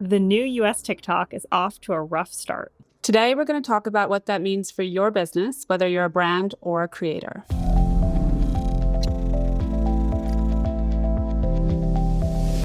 The new US TikTok is off to a rough start. Today, we're going to talk about what that means for your business, whether you're a brand or a creator.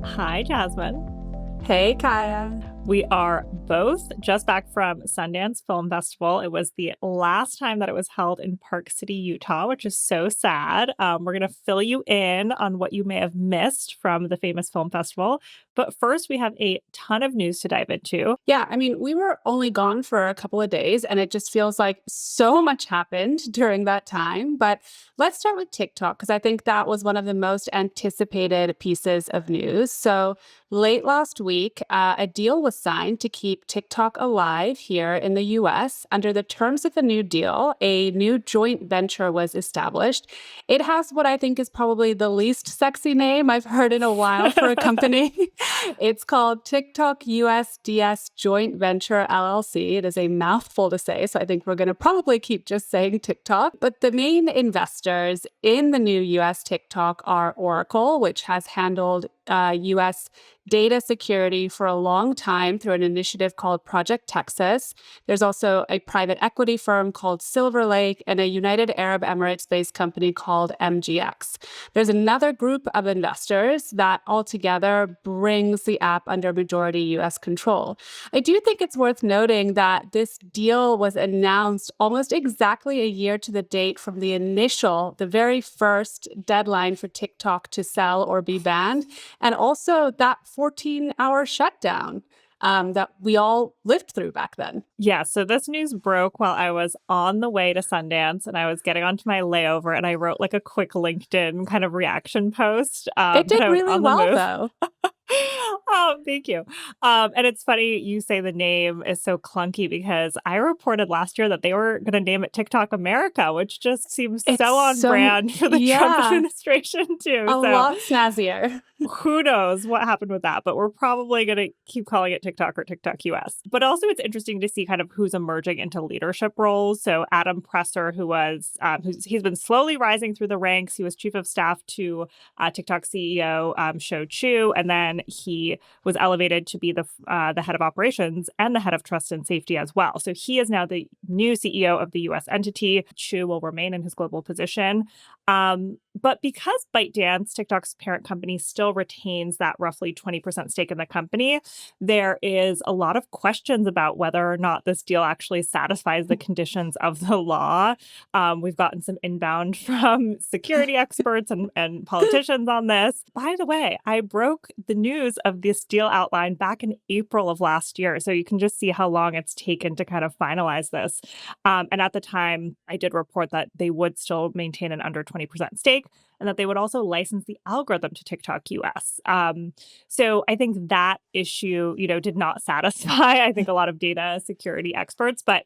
Hi, Jasmine. Hey, Kaya. We are both just back from Sundance Film Festival. It was the last time that it was held in Park City, Utah, which is so sad. We're going to fill you in on what you may have missed from the famous film festival. But first, we have a ton of news to dive into. Yeah, we were only gone for a couple of days, and it just feels like so much happened during that time. But let's start with TikTok, because I think that was one of the most anticipated pieces of news. So late last week, a deal was signed to keep TikTok alive here in the US. Under the terms of the new deal, a new joint venture was established. It has what I think is probably the least sexy name I've heard in a while for a company. It's called TikTok USDS Joint Venture LLC. It is a mouthful to say, so I think we're going to probably keep just saying TikTok. But the main investors in the new US TikTok are Oracle, which has handled US data security for a long time through an initiative called Project Texas. There's also a private equity firm called Silver Lake and a United Arab Emirates-based company called MGX. There's another group of investors that altogether brings the app under majority US control. I do think it's worth noting that this deal was announced almost exactly a year to the date from the very first deadline for TikTok to sell or be banned, and also that 14-hour shutdown that we all lived through back then. Yeah, so this news broke while I was on the way to Sundance and I was getting onto my layover and I wrote like a quick LinkedIn kind of reaction post. It But did I was really on the well, move. though. Oh, thank you. And it's funny you say the name is so clunky because I reported last year that they were going to name it TikTok America, which just seems It's so on so, brand for the Trump yeah, administration too. a So lot snazzier. who knows what happened with that, but we're probably going to keep calling it TikTok or TikTok US. But also it's interesting to see kind of who's emerging into leadership roles. So Adam Presser, he's been slowly rising through the ranks. He was chief of staff to TikTok CEO Shou Chu, and then he was elevated to be the head of operations and the head of trust and safety as well. So he is now the new CEO of the US entity. Chu will remain in his global position. But because ByteDance, TikTok's parent company, still retains that roughly 20% stake in the company, there is a lot of questions about whether or not this deal actually satisfies the conditions of the law. We've gotten some inbound from security experts and politicians on this. By the way, I broke the news of this deal outline back in April of last year. So you can just see how long it's taken to kind of finalize this. And at the time, I did report that they would still maintain an under 20% stake and that they would also license the algorithm to TikTok US. So I think that issue, did not satisfy, I think, a lot of data security experts, but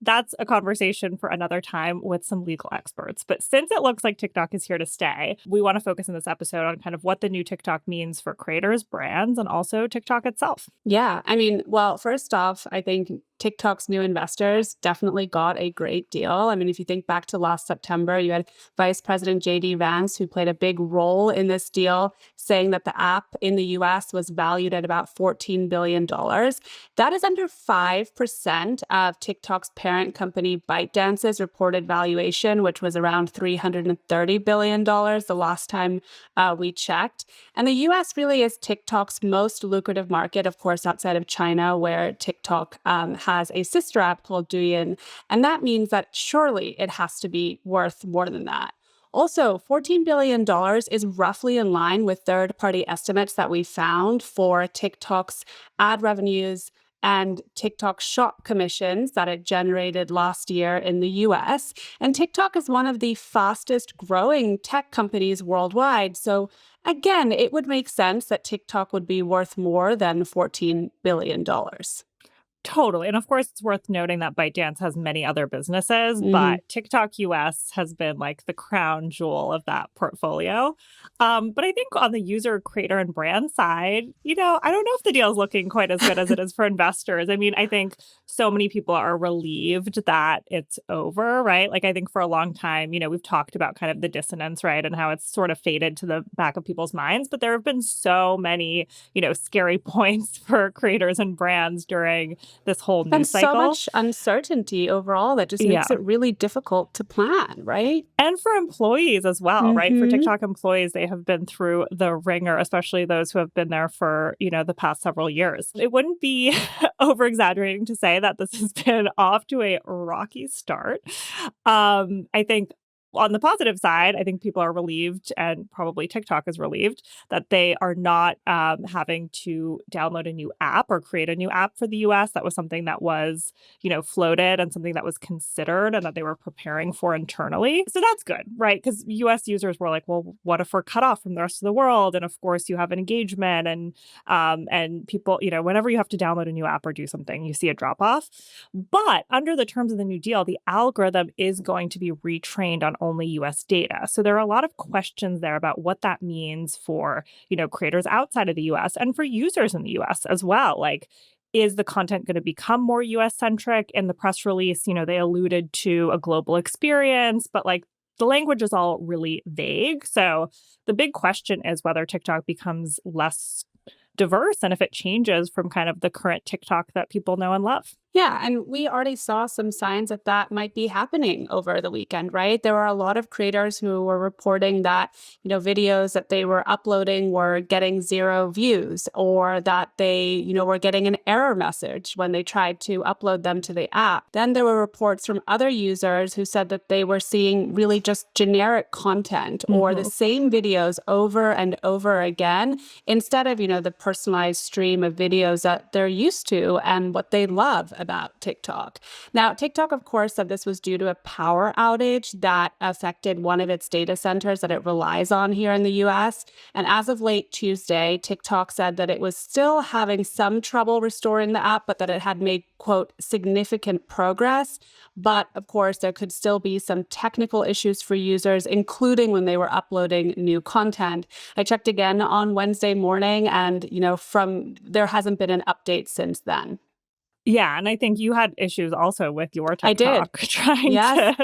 that's a conversation for another time with some legal experts. But since it looks like TikTok is here to stay, we want to focus in this episode on kind of what the new TikTok means for creators, brands, and also TikTok itself. Yeah, well, first off, I think TikTok's new investors definitely got a great deal. If you think back to last September, you had Vice President JD Vance, who played a big role in this deal, saying that the app in the US was valued at about $14 billion. That is under 5% of TikTok's parent company ByteDance's reported valuation, which was around $330 billion the last time we checked. And the US really is TikTok's most lucrative market, of course, outside of China, where TikTok has a sister app called Douyin. And that means that surely it has to be worth more than that. Also, $14 billion is roughly in line with third-party estimates that we found for TikTok's ad revenues and TikTok shop commissions that it generated last year in the US. And TikTok is one of the fastest growing tech companies worldwide. So again, it would make sense that TikTok would be worth more than $14 billion. Totally. And of course, it's worth noting that ByteDance has many other businesses, Mhm. but TikTok US has been like the crown jewel of that portfolio. But I think on the user, creator, and brand side, I don't know if the deal is looking quite as good as it is for investors. I mean, I think so many people are relieved that it's over, right? Like, I think for a long time, we've talked about kind of the dissonance, right? And how it's sort of faded to the back of people's minds. But there have been so many, scary points for creators and brands during this whole And news so cycle. much uncertainty overall that just Yeah. makes it really difficult to plan, right? And for employees as well, right? For Mhm. TikTok employees, they have been through the ringer, especially those who have been there for, the past several years. It wouldn't be over exaggerating to say that this has been off to a rocky start. I think on the positive side, I think people are relieved, and probably TikTok is relieved that they are not having to download a new app or create a new app for the US. That was something that was floated and something that was considered and that they were preparing for internally. So that's good, right? Because US users were like, well, what if we're cut off from the rest of the world? And of course, you have an engagement and people, whenever you have to download a new app or do something, you see a drop off. But under the terms of the new deal, the algorithm is going to be retrained on only US data. So there are a lot of questions there about what that means for, creators outside of the US and for users in the US as well. Like, is the content going to become more US centric? In the press release, they alluded to a global experience, but like the language is all really vague. So the big question is whether TikTok becomes less diverse and if it changes from kind of the current TikTok that people know and love. Yeah, and we already saw some signs that that might be happening over the weekend, right? There were a lot of creators who were reporting that, videos that they were uploading were getting 0 views, or that they, were getting an error message when they tried to upload them to the app. Then there were reports from other users who said that they were seeing really just generic content or the Mhm. same videos over and over again instead of, the personalized stream of videos that they're used to and what they love about TikTok. Now, TikTok, of course, said this was due to a power outage that affected one of its data centers that it relies on here in the US. And as of late Tuesday, TikTok said that it was still having some trouble restoring the app, but that it had made, quote, significant progress. But of course, there could still be some technical issues for users, including when they were uploading new content. I checked again on Wednesday morning, and, from there hasn't been an update since then. Yeah, and I think you had issues also with your I did. TikTok trying Yes.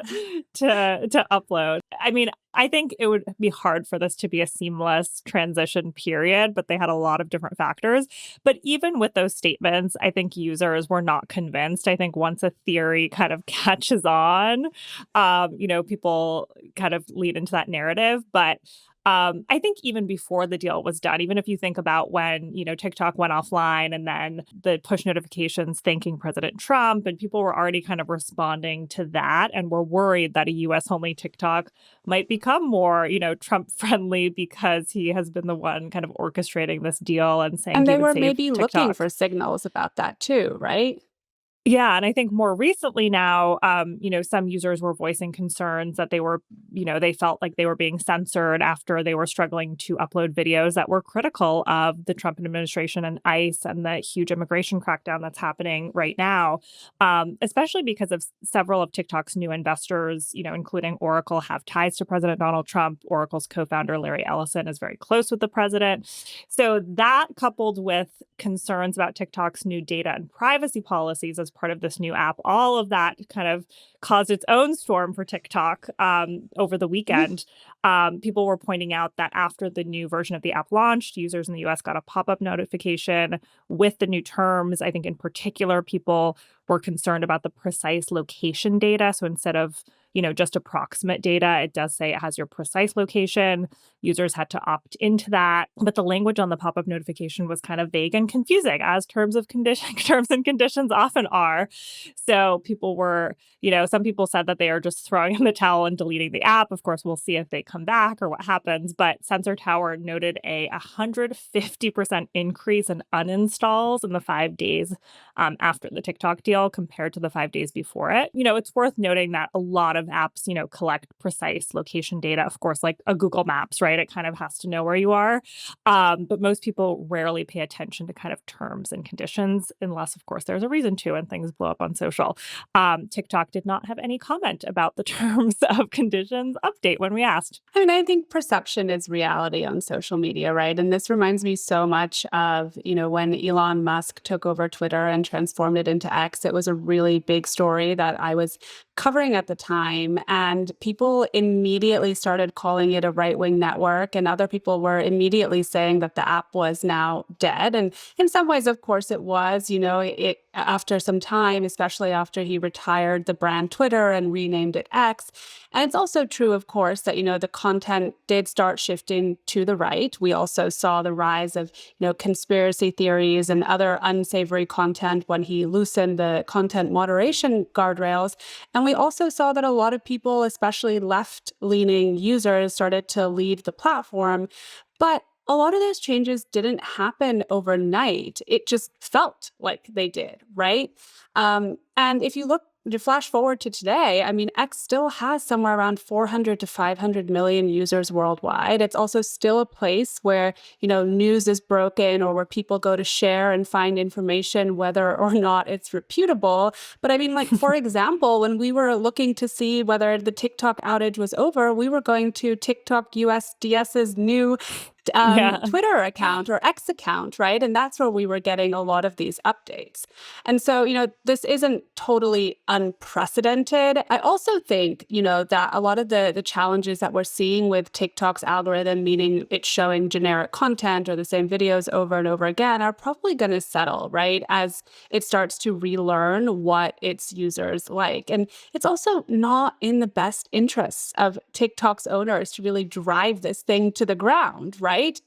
to upload. I mean, I think it would be hard for this to be a seamless transition period, but they had a lot of different factors. But even with those statements, I think users were not convinced. I think once a theory kind of catches on, people kind of lead into that narrative. But I think even before the deal was done, even if you think about when, TikTok went offline and then the push notifications thanking President Trump, and people were already kind of responding to that and were worried that a US only TikTok might become more, Trump friendly because he has been the one kind of orchestrating this deal and saying And he they would were save maybe looking TikTok. for signals about that too, right? Yeah, and I think more recently now, some users were voicing concerns that they felt like they were being censored after they were struggling to upload videos that were critical of the Trump administration and ICE and the huge immigration crackdown that's happening right now, especially because of several of TikTok's new investors, including Oracle, have ties to President Donald Trump. Oracle's co-founder, Larry Ellison, is very close with the president. So that coupled with concerns about TikTok's new data and privacy policies as part of this new app, all of that kind of caused its own storm for TikTok over the Mhm. weekend. People were pointing out that after the new version of the app launched, users in the US got a pop-up notification with the new terms. I think in particular, people were concerned about the precise location data. So instead of just approximate data, it does say it has your precise location. Users had to opt into that, but the language on the pop-up notification was kind of vague and confusing, as terms and conditions often are. So people were, some people said that they are just throwing in the towel and deleting the app. Of course, we'll see if they come back or what happens. But Sensor Tower noted a 150% increase in uninstalls in the 5 days after the TikTok deal compared to the 5 days before it. It's worth noting that a lot of of apps, collect precise location data, of course, like a Google Maps, right? It kind of has to know where you are. But most people rarely pay attention to kind of terms and conditions, unless, of course, there's a reason to and things blow up on social. TikTok did not have any comment about the terms of conditions update when we asked. I mean, I think perception is reality on social media, right? And this reminds me so much of, when Elon Musk took over Twitter and transformed it into X. It was a really big story that I was covering at the time. And people immediately started calling it a right-wing network. And other people were immediately saying that the app was now dead. And in some ways, of course, it was, it after some time, especially after he retired the brand Twitter and renamed it X. And it's also true, of course, that, the content did start shifting to the right. We also saw the rise of, conspiracy theories and other unsavory content when he loosened the content moderation guardrails. And we also saw that a lot of people, especially left-leaning users, started to leave the platform. But a lot of those changes didn't happen overnight. It just felt like they did, right? And if you flash forward to today, I mean, X still has somewhere around 400 to 500 million users worldwide. It's also still a place where, news is broken or where people go to share and find information, whether or not it's reputable. But I mean, like, for example, when we were looking to see whether the TikTok outage was over, we were going to TikTok USDS's new Yeah. Twitter account or X account, right? And that's where we were getting a lot of these updates. And so, this isn't totally unprecedented. I also think, that a lot of the challenges that we're seeing with TikTok's algorithm, meaning it's showing generic content or the same videos over and over again, are probably going to settle, right? As it starts to relearn what its users like. And it's also not in the best interests of TikTok's owners to really drive this thing to the ground, right?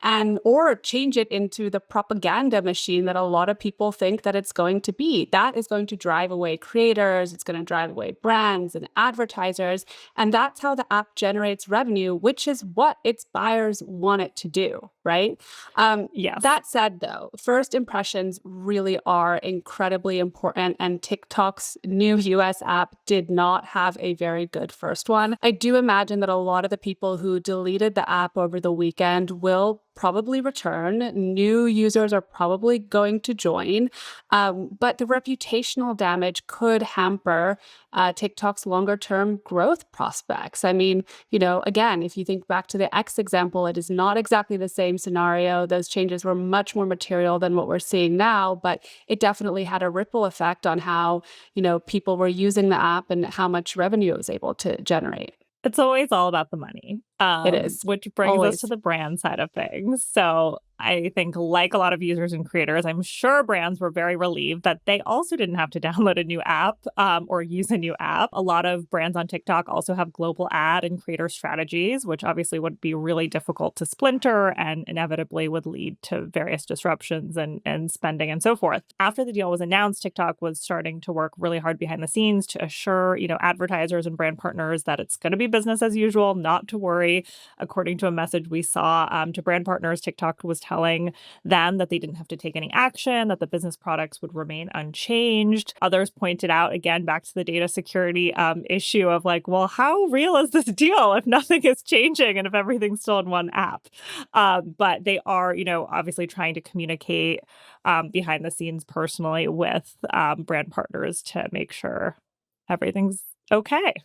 And or change it into the propaganda machine that a lot of people think that it's going to be. That is going to drive away creators, it's going to drive away brands and advertisers, and that's how the app generates revenue, which is what its buyers want it to do, right? Yes. That said, though, first impressions really are incredibly important, and TikTok's new US app did not have a very good first one. I do imagine that a lot of the people who deleted the app over the weekend will probably return. New users are probably going to join. But the reputational damage could hamper TikTok's longer term growth prospects. I mean, again, if you think back to the X example, it is not exactly the same scenario. Those changes were much more material than what we're seeing now, but it definitely had a ripple effect on how, people were using the app and how much revenue it was able to generate. It's always all about the money, It is. which brings us Always. to the brand side of things. So I think, like a lot of users and creators, I'm sure brands were very relieved that they also didn't have to download a new app or use a new app. A lot of brands on TikTok also have global ad and creator strategies, which obviously would be really difficult to splinter and inevitably would lead to various disruptions and spending and so forth. After the deal was announced, TikTok was starting to work really hard behind the scenes to assure, advertisers and brand partners that it's going to be business as usual, not to worry. According to a message we saw to brand partners, TikTok was telling them that they didn't have to take any action, that the business products would remain unchanged. Others pointed out, again, back to the data security issue of like, well, how real is this deal if nothing is changing and if everything's still in one app? But they are, obviously trying to communicate behind the scenes personally with brand partners to make sure everything's okay.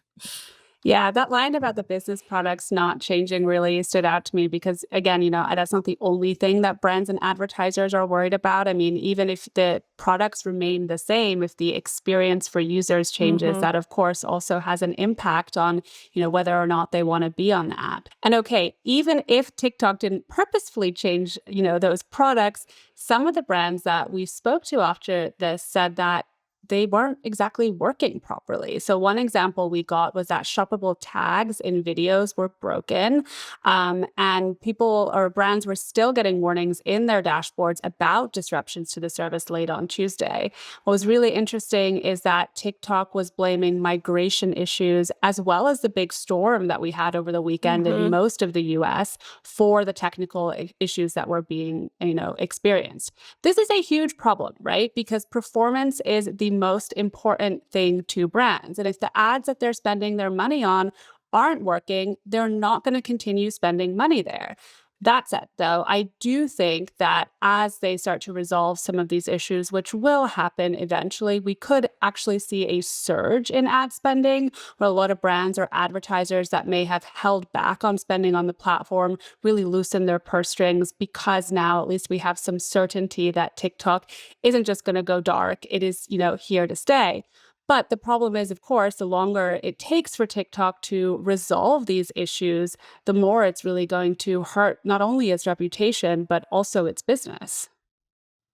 Yeah, that line about the business products not changing really stood out to me because, again, that's not the only thing that brands and advertisers are worried about. I mean, even if the products remain the same, if the experience for users changes, that of course also has an impact on, whether or not they want to be on the app. And okay, even if TikTok didn't purposefully change, those products, some of the brands that we spoke to after this said that they weren't exactly working properly. So one example we got was that shoppable tags in videos were broken, and people or brands were still getting warnings in their dashboards about disruptions to the service late on Tuesday. What was really interesting is that TikTok was blaming migration issues as well as the big storm that we had over the weekend in most of the US for the technical issues that were being, experienced. This is a huge problem, right? Because performance is the most important thing to brands. And if the ads that they're spending their money on aren't working, they're not going to continue spending money there. That said, though, I do think that as they start to resolve some of these issues, which will happen eventually, we could actually see a surge in ad spending where a lot of brands or advertisers that may have held back on spending on the platform really loosen their purse strings, because now at least we have some certainty that TikTok isn't just going to go dark. It is, here to stay. But the problem is, of course, the longer it takes for TikTok to resolve these issues, the more it's really going to hurt not only its reputation, but also its business.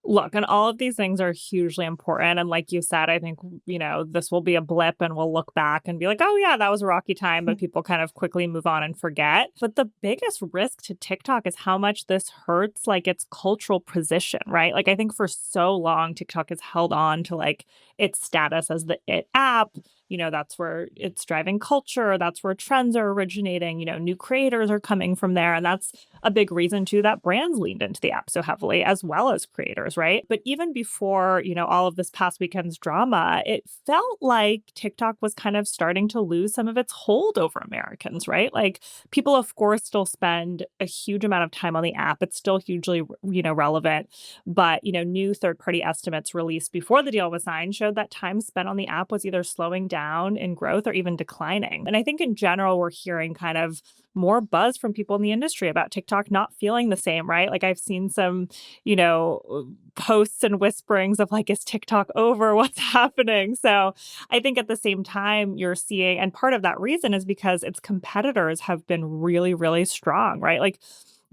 Look, and all of these things are hugely important. And like you said, I think, this will be a blip and we'll look back and be like, oh, yeah, that was a rocky time, but people kind of quickly move on and forget. But the biggest risk to TikTok is how much this hurts like its cultural position, right? Like, I think for so long, TikTok has held on to like its status as the it app. That's where it's driving culture. That's where trends are originating. New creators are coming from there. And that's a big reason, too, that brands leaned into the app so heavily, as well as creators, right? But even before, all of this past weekend's drama, it felt like TikTok was kind of starting to lose some of its hold over Americans, right? Like, people, of course, still spend a huge amount of time on the app. It's still hugely, relevant. But, new third-party estimates released before the deal was signed showed that time spent on the app was either slowing down in growth or even declining. And I think in general, we're hearing kind of more buzz from people in the industry about TikTok not feeling the same, right? Like, I've seen some, posts and whisperings of like, is TikTok over? What's happening? So I think at the same time, you're seeing, and part of that reason is because its competitors have been really, really strong, right? Like,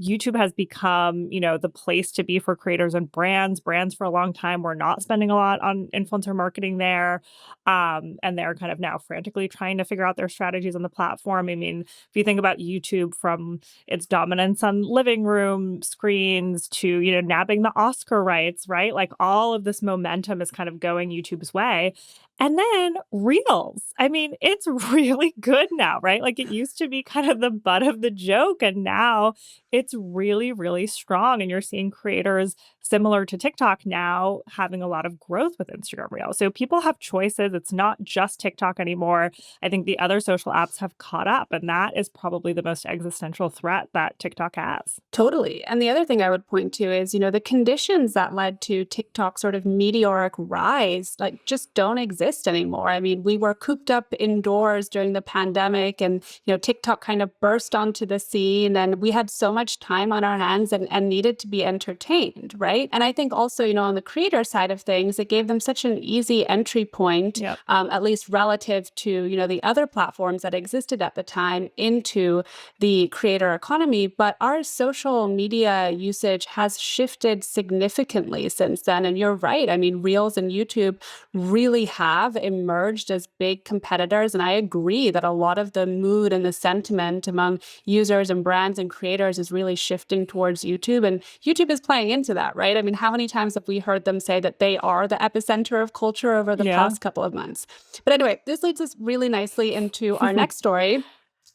YouTube has become, the place to be for creators and brands. Brands for a long time were not spending a lot on influencer marketing there. And they're kind of now frantically trying to figure out their strategies on the platform. I mean, if you think about YouTube, from its dominance on living room screens to, nabbing the Oscar rights, right? Like, all of this momentum is kind of going YouTube's way. And then Reels. I mean, it's really good now, right? Like, it used to be kind of the butt of the joke, and now it's really, really strong. And you're seeing creators similar to TikTok now having a lot of growth with Instagram Reels. So people have choices. It's not just TikTok anymore. I think the other social apps have caught up, and that is probably the most existential threat that TikTok has. Totally. And the other thing I would point to is, the conditions that led to TikTok's sort of meteoric rise, like, just don't exist anymore. I mean, we were cooped up indoors during the pandemic, and, TikTok kind of burst onto the scene, and we had so much time on our hands and needed to be entertained, right? And I think also, on the creator side of things, it gave them such an easy entry point, Yep. at least relative to, the other platforms that existed at the time, into the creator economy. But our social media usage has shifted significantly since then. And you're right. I mean, Reels and YouTube really have emerged as big competitors. And I agree that a lot of the mood and the sentiment among users and brands and creators is really shifting towards YouTube. And YouTube is playing into that, right? I mean, how many times have we heard them say that they are the epicenter of culture over the Yeah. past couple of months? But anyway, this leads us really nicely into our next story,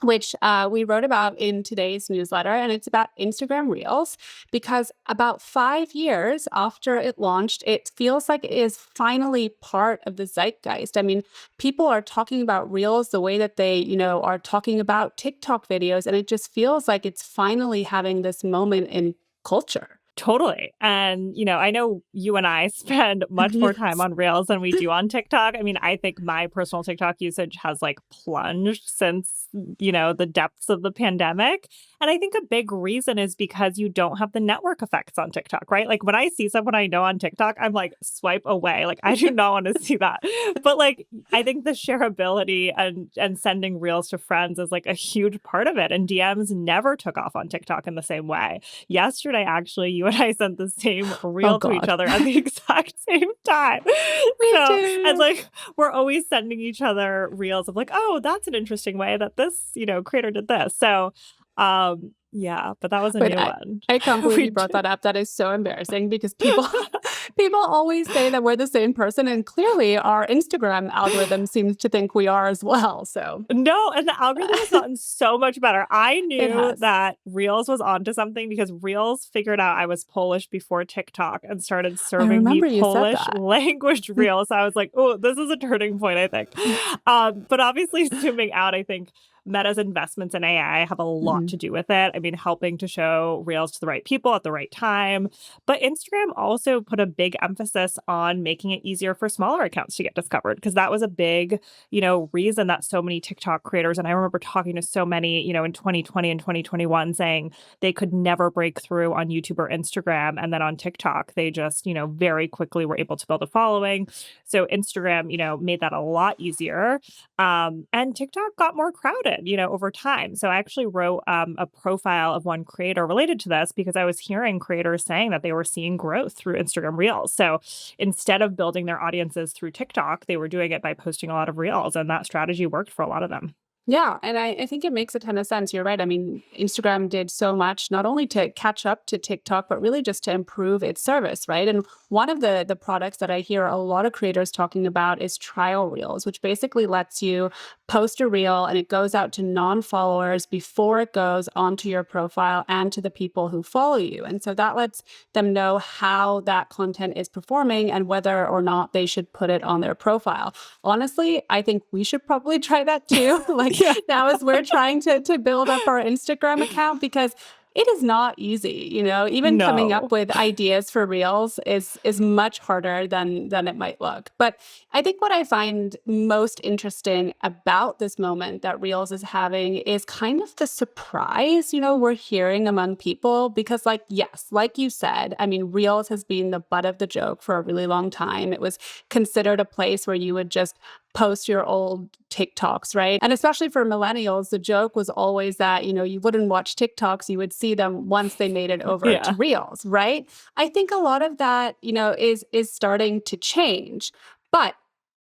which we wrote about in today's newsletter, and it's about Instagram Reels, because about 5 years after it launched, it feels like it is finally part of the zeitgeist. I mean, people are talking about Reels the way that they, are talking about TikTok videos, and it just feels like it's finally having this moment in culture. Totally. And, I know you and I spend much more time Yes. on Reels than we do on TikTok. I mean, I think my personal TikTok usage has like plunged since, the depths of the pandemic. And I think a big reason is because you don't have the network effects on TikTok, right? Like, when I see someone I know on TikTok, I'm like, swipe away. Like, I do not want to see that. But like, I think the shareability and sending Reels to friends is like a huge part of it. And DMs never took off on TikTok in the same way. Yesterday, actually, you and I sent the same reel to each God. other at the exact same time. We So do. it's like, we're always sending each other reels of like, oh, that's an interesting way that this, creator did this. So, yeah, but that was a But new I, one. I can't believe We you brought did. that up. That is so embarrassing because people People always say that we're the same person, and clearly our Instagram algorithm seems to think we are as well. So No, and the algorithm has gotten so much better. I it knew has. that Reels was onto something because Reels figured out I was Polish before TikTok and started I serving me remember you said Polish that. language Reels. So I was like, oh, this is a turning point, I think. But obviously, zooming out, I think Meta's investments in AI have a lot Mhm. to do with it. I mean, helping to show Reels to the right people at the right time. But Instagram also put a big emphasis on making it easier for smaller accounts to get discovered because that was a big reason that so many TikTok creators, and I remember talking to so many, in 2020 and 2021 saying they could never break through on YouTube or Instagram. And then on TikTok, they just, very quickly were able to build a following. So Instagram, made that a lot easier. And TikTok got more crowded, over time. So I actually wrote a profile of one creator related to this because I was hearing creators saying that they were seeing growth through Instagram Reels. So instead of building their audiences through TikTok, they were doing it by posting a lot of Reels, and that strategy worked for a lot of them. Yeah, and I think it makes a ton of sense. You're right. I mean, Instagram did so much not only to catch up to TikTok, but really just to improve its service, right? And one of the products that I hear a lot of creators talking about is trial reels, which basically lets you post a reel and it goes out to non-followers before it goes onto your profile and to the people who follow you. And so that lets them know how that content is performing and whether or not they should put it on their profile. Honestly, I think we should probably try that too. Like Yeah. now as we're trying to build up our Instagram account because it is not easy, even coming up No. with ideas for reels is much harder than it might look. But I think what I find most interesting about this moment that reels is having is kind of the surprise, we're hearing among people because yes, like you said, I mean, reels has been the butt of the joke for a really long time. It was considered a place where you would just post your old TikToks, right? And especially for millennials, the joke was always that, you wouldn't watch TikToks, you would see them once they made it over to Yeah. Reels, right? I think a lot of that, is starting to change. But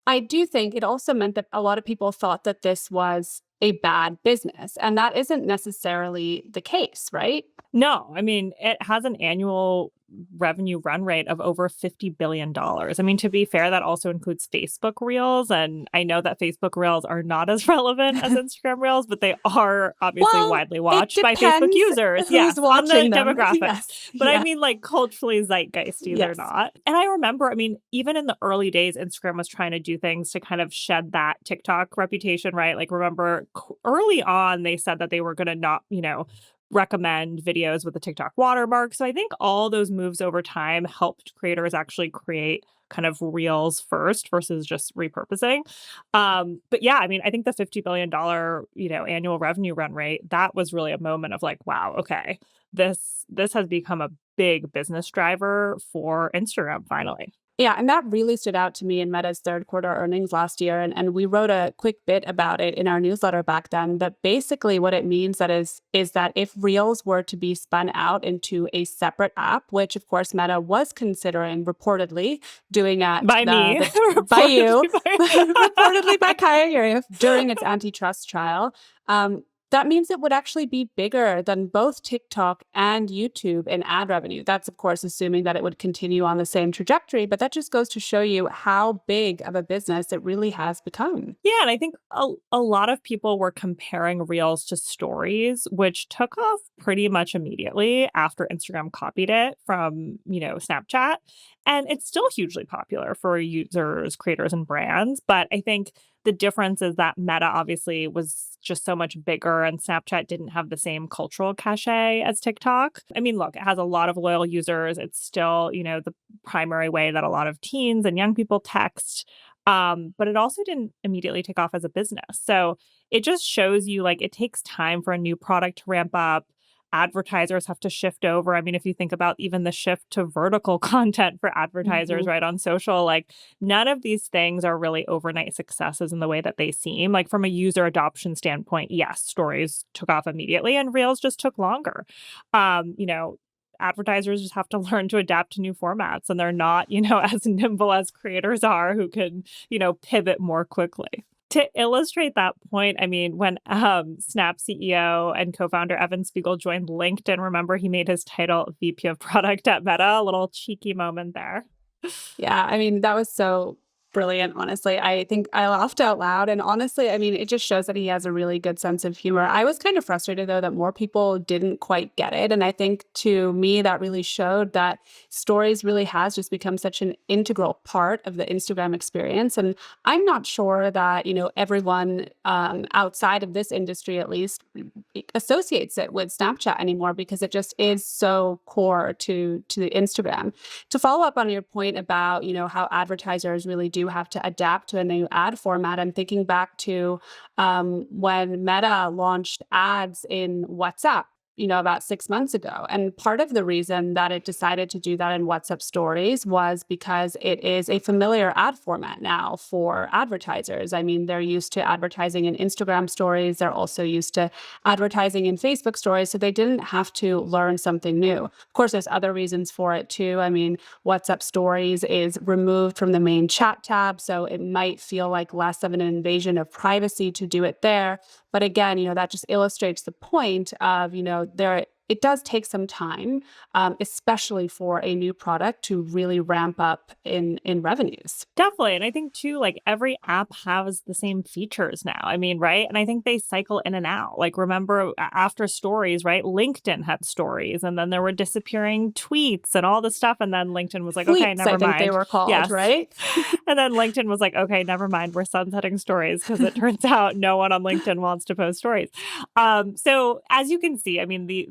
I do think it also meant that a lot of people thought that this was a bad business, and that isn't necessarily the case, right? No, I mean, it has an annual revenue run rate of over $50 billion. I mean, to be fair, that also includes Facebook Reels. And I know that Facebook Reels are not as relevant as Instagram Reels, but they are obviously Well, widely it watched by Facebook depends users. who's Yes, on the watching them. demographics. Yes. But I Yeah. mean, like culturally zeitgeisty, they're Yes. not. And I remember, I mean, even in the early days, Instagram was trying to do things to kind of shed that TikTok reputation, right? Like, remember early on, they said that they were going to not, recommend videos with the TikTok watermark. So I think all those moves over time helped creators actually create kind of reels first versus just repurposing. But yeah, I mean, I think the $50 billion, annual revenue run rate, that was really a moment of like, wow, okay, this has become a big business driver for Instagram finally. Yeah, and that really stood out to me in Meta's third quarter earnings last year. And we wrote a quick bit about it in our newsletter back then. But basically what it means is that if Reels were to be spun out into a separate app, which of course Meta was considering reportedly doing at By me, by you, reportedly reportedly by by Kaya during its antitrust trial. That means it would actually be bigger than both TikTok and YouTube in ad revenue. That's, of course, assuming that it would continue on the same trajectory, but that just goes to show you how big of a business it really has become. Yeah, and I think a lot of people were comparing Reels to Stories, which took off pretty much immediately after Instagram copied it from, Snapchat. And it's still hugely popular for users, creators, and brands. But I think the difference is that Meta obviously was just so much bigger and Snapchat didn't have the same cultural cachet as TikTok. I mean, look, it has a lot of loyal users. It's still, the primary way that a lot of teens and young people text. But it also didn't immediately take off as a business. So it just shows you like it takes time for a new product to ramp up. Advertisers have to shift over. I mean, if you think about even the shift to vertical content for advertisers, Mhm. right, on social, like none of these things are really overnight successes in the way that they seem. Like from a user adoption standpoint, yes, stories took off immediately and reels just took longer. Advertisers just have to learn to adapt to new formats and they're not, as nimble as creators are who can, pivot more quickly. To illustrate that point, I mean, when Snap CEO and co-founder Evan Spiegel joined LinkedIn, remember he made his title VP of Product at Meta, a little cheeky moment there. Yeah, I mean, that was so brilliant, honestly. I think I laughed out loud. And honestly, I mean, it just shows that he has a really good sense of humor. I was kind of frustrated, though, that more people didn't quite get it. And I think to me, that really showed that stories really has just become such an integral part of the Instagram experience. And I'm not sure that, everyone outside of this industry, at least, associates it with Snapchat anymore because it just is so core to the Instagram. To follow up on your point about, how advertisers really do have to adapt to a new ad format, I'm thinking back to when Meta launched ads in WhatsApp. About 6 months ago. And part of the reason that it decided to do that in WhatsApp stories was because it is a familiar ad format now for advertisers. I mean, they're used to advertising in Instagram stories. They're also used to advertising in Facebook stories. So they didn't have to learn something new. Of course, there's other reasons for it too. I mean, WhatsApp Stories is removed from the main chat tab, so it might feel like less of an invasion of privacy to do it there. But again, that just illustrates the point of, there it does take some time, especially for a new product to really ramp up in revenues. Definitely. And I think too, like every app has the same features now. I mean, right? And I think they cycle in and out. Like, remember after stories, right? LinkedIn had stories and then there were disappearing tweets and all this stuff. And then LinkedIn was like, okay, Fleets, I never think they mind. were called, Yes. right? And then LinkedIn was like, okay, never mind. We're sunsetting stories because it turns out no one on LinkedIn wants to post stories. So as you can see, I mean, the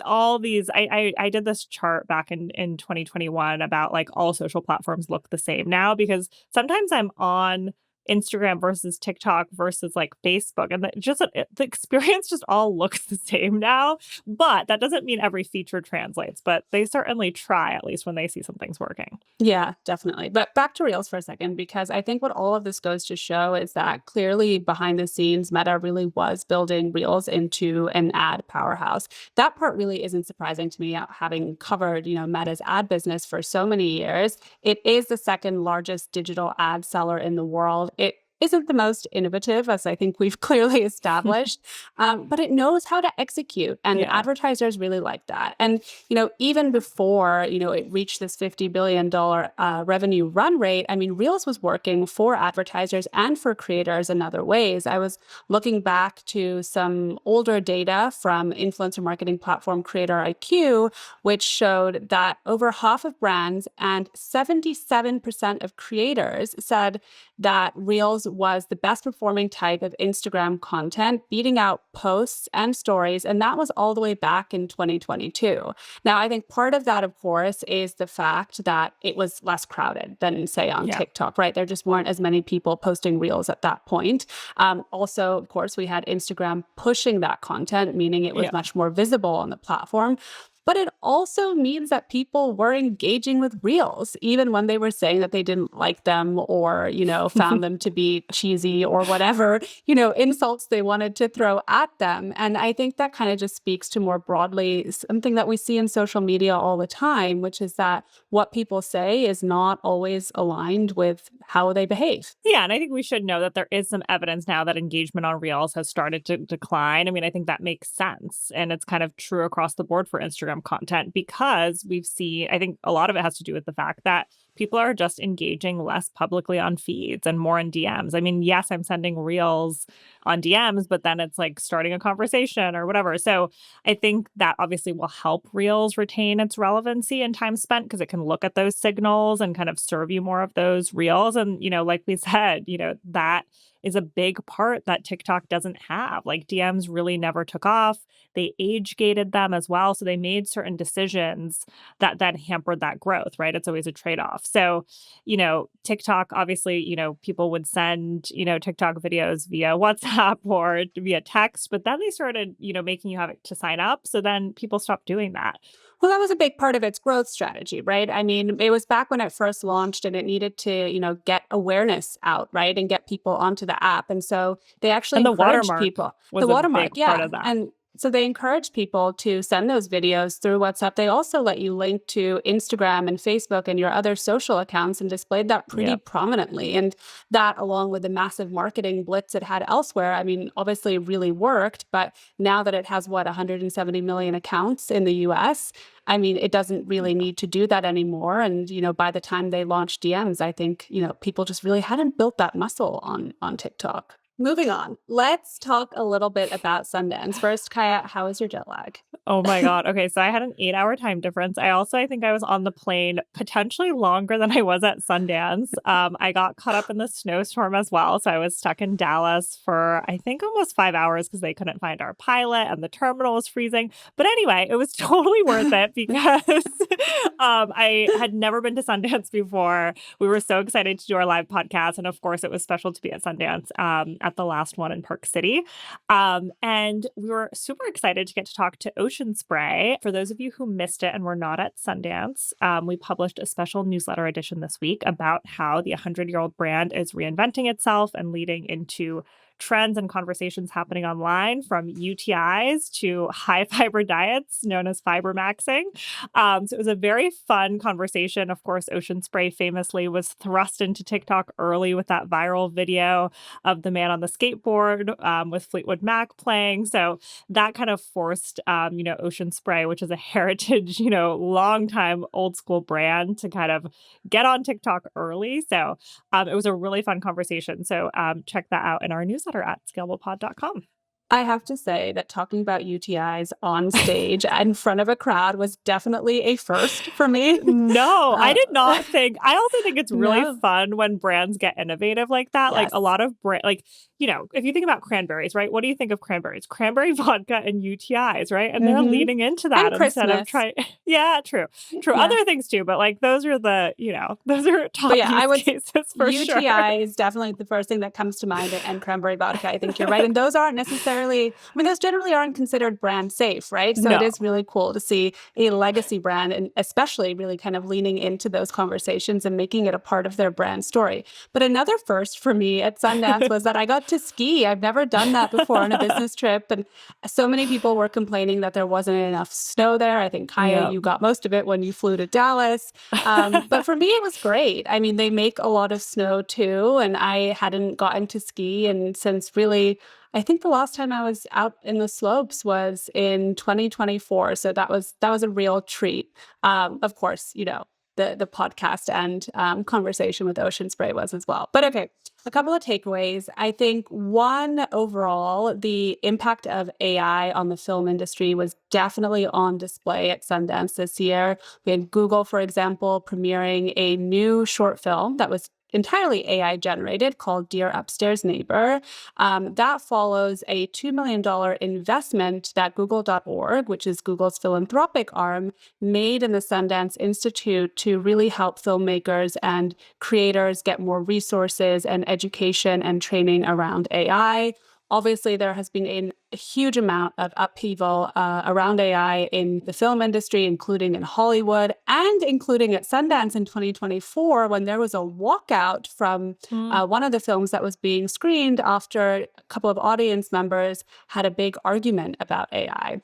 all these I did this chart back in 2021 about like all social platforms look the same now because sometimes I'm on Instagram versus TikTok versus like Facebook and the experience just all looks the same now, but that doesn't mean every feature translates, but they certainly try at least when they see something's working. Yeah, definitely. But back to Reels for a second, because I think what all of this goes to show is that clearly behind the scenes, Meta really was building Reels into an ad powerhouse. That part really isn't surprising to me, having covered, Meta's ad business for so many years. It is the second largest digital ad seller in the world. It isn't the most innovative, as I think we've clearly established, but it knows how to execute, and Yeah. advertisers really like that. And even before, it reached this $50 billion revenue run rate, I mean, Reels was working for advertisers and for creators in other ways. I was looking back to some older data from influencer marketing platform Creator IQ, which showed that over half of brands and 77% of creators said that Reels was the best performing type of Instagram content, beating out posts and stories. And that was all the way back in 2022. Now, I think part of that, of course, is the fact that it was less crowded than, say, on Yeah. TikTok, right? There just weren't as many people posting Reels at that point. Also, of course, we had Instagram pushing that content, meaning it was Yeah. much more visible on the platform. But it also means that people were engaging with Reels, even when they were saying that they didn't like them or, found them to be cheesy or whatever, insults they wanted to throw at them. And I think that kind of just speaks to more broadly something that we see in social media all the time, which is that what people say is not always aligned with how they behave. Yeah, and I think we should know that there is some evidence now that engagement on Reels has started to decline. I mean, I think that makes sense. And it's kind of true across the board for Instagram content because we've seen, I think a lot of it has to do with the fact that people are just engaging less publicly on feeds and more in DMs. I mean, yes, I'm sending Reels on DMs, but then it's like starting a conversation or whatever. So I think that obviously will help Reels retain its relevancy and time spent because it can look at those signals and kind of serve you more of those Reels. And, like we said, that is a big part that TikTok doesn't have. Like DMs really never took off. They age gated them as well. So they made certain decisions that then hampered that growth, right? It's always a trade off. So, TikTok, obviously, people would send, TikTok videos via WhatsApp or via text, but then they started, making you have to sign up. So then people stopped doing that. Well, that was a big part of its growth strategy, right? I mean, it was back when it first launched and it needed to, get awareness out, right? And get people onto the app. And so they actually And the encouraged watermark people. The was a watermark, big part yeah. of that. And So they encourage people to send those videos through WhatsApp. They also let you link to Instagram and Facebook and your other social accounts and displayed that pretty Yeah. prominently. And that, along with the massive marketing blitz it had elsewhere, I mean, obviously really worked. But now that it has, 170 million accounts in the US, I mean, it doesn't really need to do that anymore. And, by the time they launched DMs, I think, people just really hadn't built that muscle on TikTok. Moving on, let's talk a little bit about Sundance. First, Kaya, how is your jet lag? Oh my God. Okay. So I had an 8-hour time difference. I think I was on the plane potentially longer than I was at Sundance. I got caught up in the snowstorm as well. So I was stuck in Dallas for, I think, almost 5 hours because they couldn't find our pilot and the terminal was freezing. But anyway, it was totally worth it because I had never been to Sundance before. We were so excited to do our live podcast. And of course, it was special to be at Sundance at the last one in Park City. And we were super excited to get to talk to Ocean Spray. For those of you who missed it and were not at Sundance, we published a special newsletter edition this week about how the 100-year-old brand is reinventing itself and leading into trends and conversations happening online, from UTIs to high fiber diets known as fiber maxing. So it was a very fun conversation. Of course, Ocean Spray famously was thrust into TikTok early with that viral video of the man on the skateboard with Fleetwood Mac playing. So that kind of forced, Ocean Spray, which is a heritage, long time old school brand, to kind of get on TikTok early. So it was a really fun conversation. So check that out in our newsletter at scalablepod.com. I have to say that talking about UTIs on stage in front of a crowd was definitely a first for me. No, I did not think. I also think it's really No. fun when brands get innovative like that. Like Yes. a lot of if you think about cranberries, right? What do you think of cranberries? Cranberry vodka and UTIs, right? And they're Mhm. leaning into that And instead of Christmas. trying. Yeah, true. Yeah. Other things too, but like those are those are top But yeah, I use would cases for sure. UTI is definitely the first thing that comes to mind, and cranberry vodka. I think you're right. And those aren't necessarily, those generally aren't considered brand safe, right? So it No. is really cool to see a legacy brand, and especially really kind of leaning into those conversations and making it a part of their brand story. But another first for me at Sundance was that I got to ski. I've never done that before on a business trip. And so many people were complaining that there wasn't enough snow there. I think, Kaya, Yep. you got most of it when you flew to Dallas. But for me, it was great. I mean, they make a lot of snow too, and I hadn't gotten to ski. And since really, I think the last time I was out in the slopes was in 2024. So that was a real treat. Of course, the podcast and conversation with Ocean Spray was as well. But okay, a couple of takeaways. I think one, overall, the impact of AI on the film industry was definitely on display at Sundance this year. We had Google, for example, premiering a new short film that was entirely AI generated called Dear Upstairs Neighbor. That follows a $2 million investment that Google.org, which is Google's philanthropic arm, made in the Sundance Institute to really help filmmakers and creators get more resources and education and training around AI. Obviously, there has been a huge amount of upheaval around AI in the film industry, including in Hollywood and including at Sundance in 2024, when there was a walkout from one of the films that was being screened after a couple of audience members had a big argument about AI.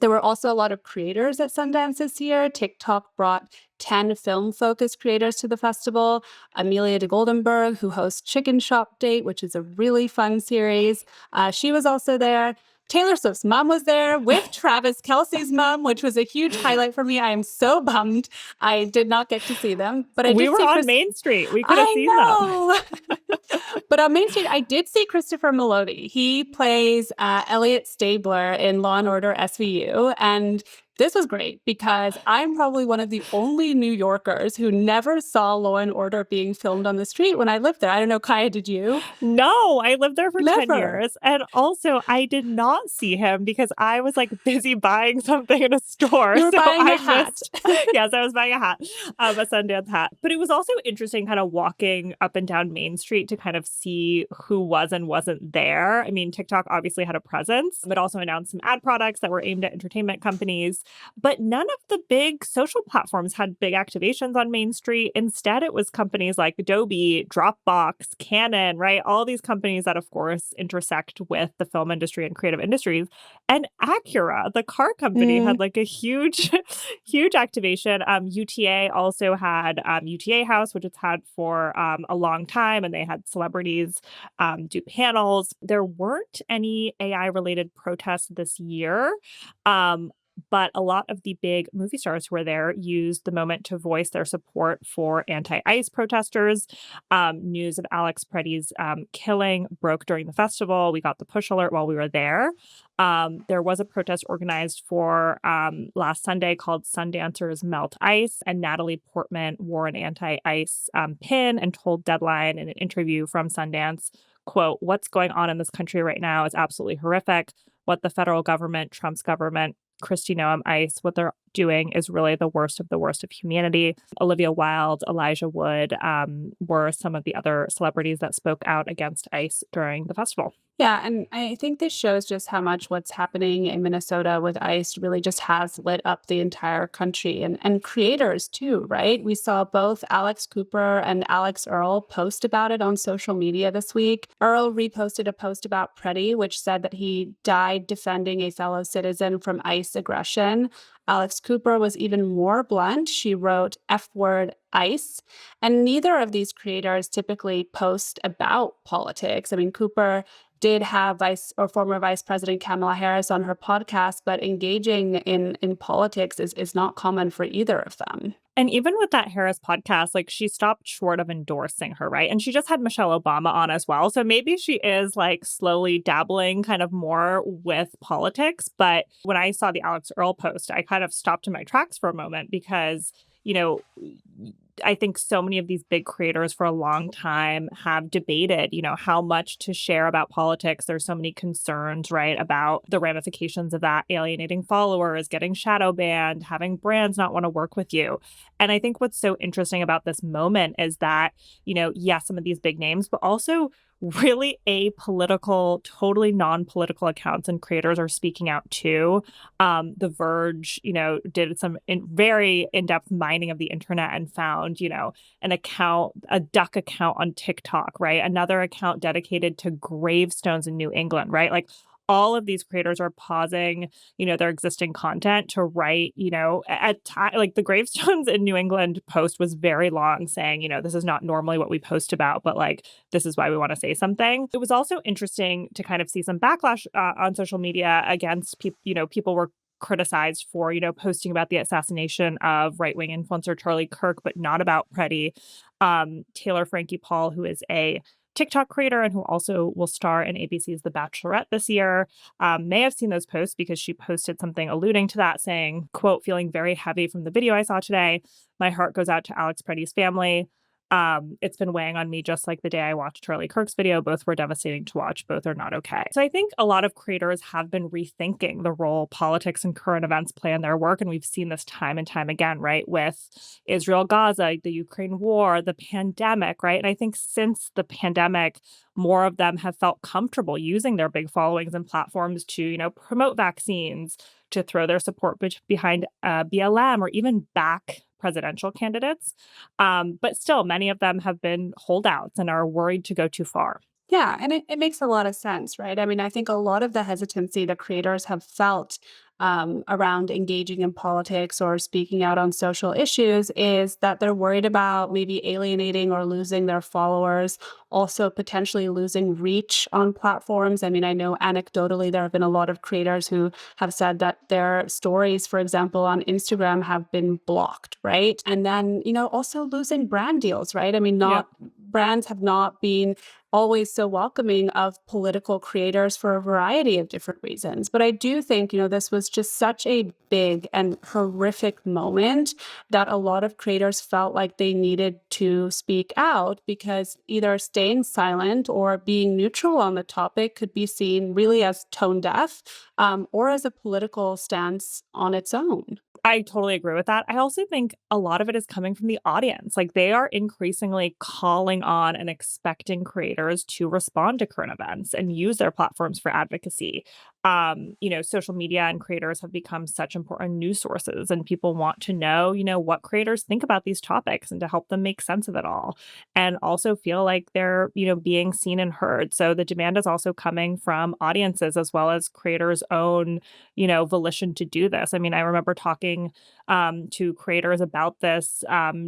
There were also a lot of creators at Sundance this year. TikTok brought 10 film-focused creators to the festival. Amelia de Goldenberg, who hosts Chicken Shop Date, which is a really fun series. She was also there. Taylor Swift's mom was there with Travis Kelce's mom, which was a huge highlight for me. I am so bummed I did not get to see them. But we were on Main Street. We could have seen them. But on Main Street, I did see Christopher Meloni. He plays Elliot Stabler in Law & Order SVU. And this was great because I'm probably one of the only New Yorkers who never saw Law & Order being filmed on the street when I lived there. I don't know, Kaya, did you? No, I lived there for 10 Never. years. And also, I did not see him because I was like busy buying something in a store. You were buying a hat. missed. Yes, I was buying a hat, a Sundance hat. But it was also interesting kind of walking up and down Main Street great to kind of see who was and wasn't there. I mean, TikTok obviously had a presence, but also announced some ad products that were aimed at entertainment companies. But none of the big social platforms had big activations on Main Street. Instead, it was companies like Adobe, Dropbox, Canon, right? All these companies that, of course, intersect with the film industry and creative industries. And Acura, the car company, Mm. had like a huge, huge activation. UTA also had UTA House, which it's had for a long time, and they had celebrities do panels. There weren't any AI related protests this year. Um, but a lot of the big movie stars who were there used the moment to voice their support for anti-ICE protesters. News of Alex Preddy's killing broke during the festival. We got the push alert while we were there. There was a protest organized for last Sunday called Sundancers Melt Ice, and Natalie Portman wore an anti-ICE pin and told Deadline in an interview from Sundance, quote, "What's going on in this country right now is absolutely horrific. What the federal government, Trump's government, Kristi Noem ICE, what they're doing is really the worst of humanity." Olivia Wilde, Elijah Wood were some of the other celebrities that spoke out against ICE during the festival. Yeah, and I think this shows just how much what's happening in Minnesota with ICE really just has lit up the entire country and creators too, right? We saw both Alex Cooper and Alex Earl post about it on social media this week. Earl reposted a post about Preddy, which said that he died defending a fellow citizen from ICE aggression. Alex Cooper was even more blunt. She wrote F word ICE. And neither of these creators typically post about politics. I mean, Cooper did have former Vice President Kamala Harris on her podcast, but engaging in politics is not common for either of them. And even with that Harris podcast, like she stopped short of endorsing her, right? And she just had Michelle Obama on as well. So maybe she is like slowly dabbling kind of more with politics. But when I saw the Alex Earl post, I kind of stopped in my tracks for a moment because, you know, I think so many of these big creators for a long time have debated, how much to share about politics. There's so many concerns, right, about the ramifications of that, alienating followers, getting shadow banned, having brands not want to work with you. And I think what's so interesting about this moment is that, yes, some of these big names, but also really apolitical, totally non-political accounts and creators are speaking out too. The Verge, did some very in-depth mining of the internet and found, an account, a duck account on TikTok, right? Another account dedicated to gravestones in New England, right? Like all of these creators are pausing, their existing content to write, at time, like the gravestones in New England post was very long saying, this is not normally what we post about, but like, this is why we want to say something. It was also interesting to kind of see some backlash on social media against people, people were criticized for, posting about the assassination of right-wing influencer Charlie Kirk, but not about Preddy. Taylor Frankie Paul, who is a TikTok creator and who also will star in ABC's The Bachelorette this year, may have seen those posts because she posted something alluding to that saying, quote, "Feeling very heavy from the video I saw today. My heart goes out to Alex Preddy's family. It's been weighing on me just like the day I watched Charlie Kirk's video. Both were devastating to watch. Both are not okay." So I think a lot of creators have been rethinking the role politics and current events play in their work. And we've seen this time and time again, right? With Israel, Gaza, the Ukraine war, the pandemic, right? And I think since the pandemic, more of them have felt comfortable using their big followings and platforms to, promote vaccines, to throw their support behind BLM or even back presidential candidates. But still, many of them have been holdouts and are worried to go too far. Yeah, and it makes a lot of sense, right? I mean, I think a lot of the hesitancy that creators have felt around engaging in politics or speaking out on social issues is that they're worried about maybe alienating or losing their followers, also potentially losing reach on platforms. I mean, I know anecdotally there have been a lot of creators who have said that their stories, for example, on Instagram have been blocked, right? And then, also losing brand deals, right? I mean, Yeah. brands have not been always so welcoming of political creators for a variety of different reasons. But I do think, this was just such a big and horrific moment that a lot of creators felt like they needed to speak out because either staying silent or being neutral on the topic could be seen really as tone deaf or as a political stance on its own. I totally agree with that. I also think a lot of it is coming from the audience. Like they are increasingly calling on and expecting creators to respond to current events and use their platforms for advocacy. Social media and creators have become such important news sources, and people want to know, what creators think about these topics and to help them make sense of it all and also feel like they're, being seen and heard. So the demand is also coming from audiences as well as creators' own volition to do this. I mean, I remember talking to creators about this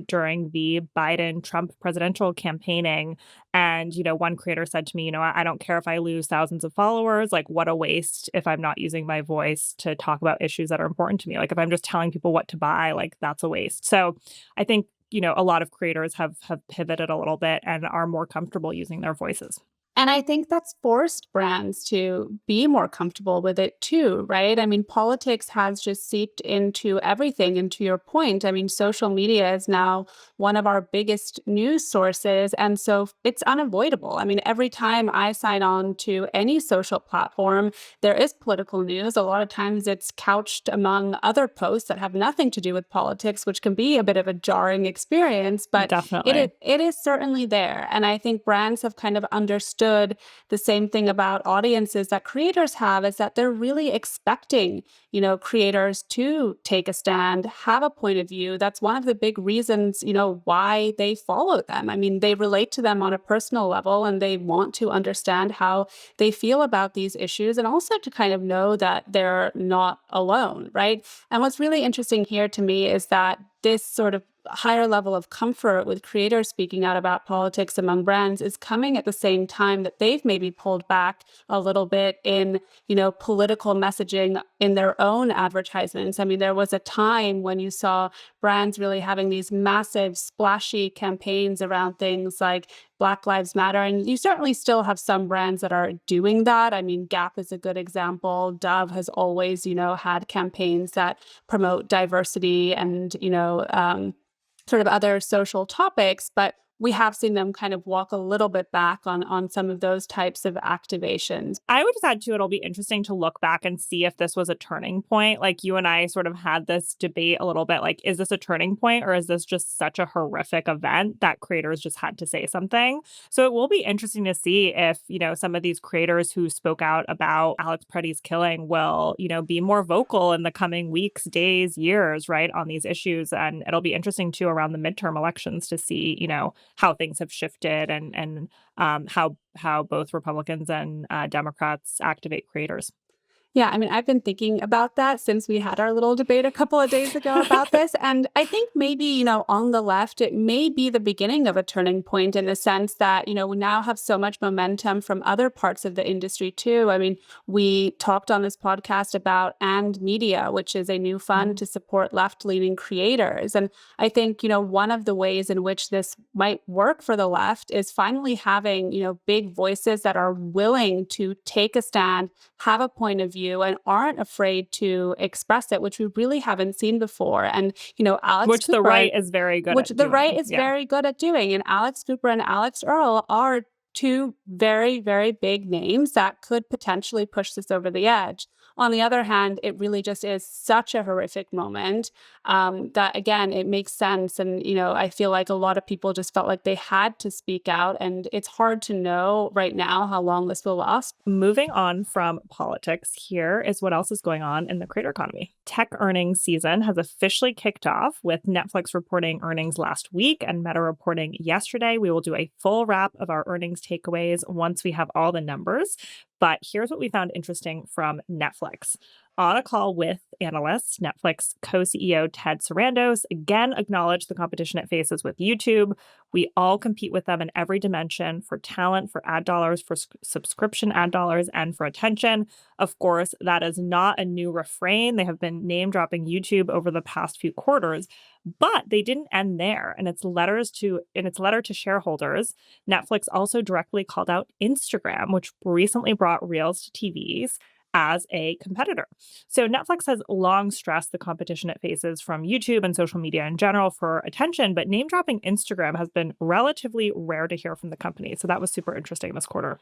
during the Biden Trump presidential campaigning. And, one creator said to me, I don't care if I lose thousands of followers. Like, what a waste if I'm not using my voice to talk about issues that are important to me. Like, if I'm just telling people what to buy, like, that's a waste. So I think, a lot of creators have pivoted a little bit and are more comfortable using their voices. And I think that's forced brands to be more comfortable with it too, right? I mean, politics has just seeped into everything. And to your point, I mean, social media is now one of our biggest news sources. And so it's unavoidable. I mean, every time I sign on to any social platform, there is political news. A lot of times it's couched among other posts that have nothing to do with politics, which can be a bit of a jarring experience, but Definitely. it is certainly there. And I think brands have kind of understood the same thing about audiences that creators have, is that they're really expecting, creators to take a stand, have a point of view. That's one of the big reasons, why they follow them. I mean, they relate to them on a personal level and they want to understand how they feel about these issues and also to kind of know that they're not alone, right? And what's really interesting here to me is that this sort of higher level of comfort with creators speaking out about politics among brands is coming at the same time that they've maybe pulled back a little bit in, political messaging in their own advertisements. I mean, there was a time when you saw brands really having these massive, splashy campaigns around things like Black Lives Matter. And you certainly still have some brands that are doing that. I mean, Gap is a good example. Dove has always, had campaigns that promote diversity and, sort of other social topics, but we have seen them kind of walk a little bit back on some of those types of activations. I would just add too, it'll be interesting to look back and see if this was a turning point. Like you and I sort of had this debate a little bit, like, is this a turning point or is this just such a horrific event that creators just had to say something? So it will be interesting to see if, some of these creators who spoke out about Alex Pretty's killing will, be more vocal in the coming weeks, days, years, right, on these issues. And it'll be interesting too around the midterm elections to see, how things have shifted and how both Republicans and Democrats activate creators. Yeah, I mean, I've been thinking about that since we had our little debate a couple of days ago about this. And I think maybe, on the left, it may be the beginning of a turning point in the sense that, we now have so much momentum from other parts of the industry too. I mean, we talked on this podcast about And Media, which is a new fund to support left-leaning creators. And I think, one of the ways in which this might work for the left is finally having, big voices that are willing to take a stand, have a point of view, and aren't afraid to express it, which we really haven't seen before. And, Alex Which the Cooper, right is very good which at the right doing. is Yeah. very good at doing. And Alex Cooper and Alex Earl are two very, very big names that could potentially push this over the edge. On the other hand, it really just is such a horrific moment that, again, it makes sense. And, I feel like a lot of people just felt like they had to speak out. And it's hard to know right now how long this will last. Moving on from politics, here is what else is going on in the creator economy. Tech earnings season has officially kicked off with Netflix reporting earnings last week and Meta reporting yesterday. We will do a full wrap of our earnings takeaways once we have all the numbers. But here's what we found interesting from Netflix. On a call with analysts, Netflix co-CEO Ted Sarandos again acknowledged the competition it faces with YouTube. We all compete with them in every dimension for talent, for ad dollars, for subscription ad dollars, and for attention. Of course, that is not a new refrain. They have been name dropping YouTube over the past few quarters, but they didn't end there. In its letter to shareholders, Netflix also directly called out Instagram, which recently brought Reels to TVs, as a competitor. So Netflix has long stressed the competition it faces from YouTube and social media in general for attention, but name dropping Instagram has been relatively rare to hear from the company. So that was super interesting this quarter.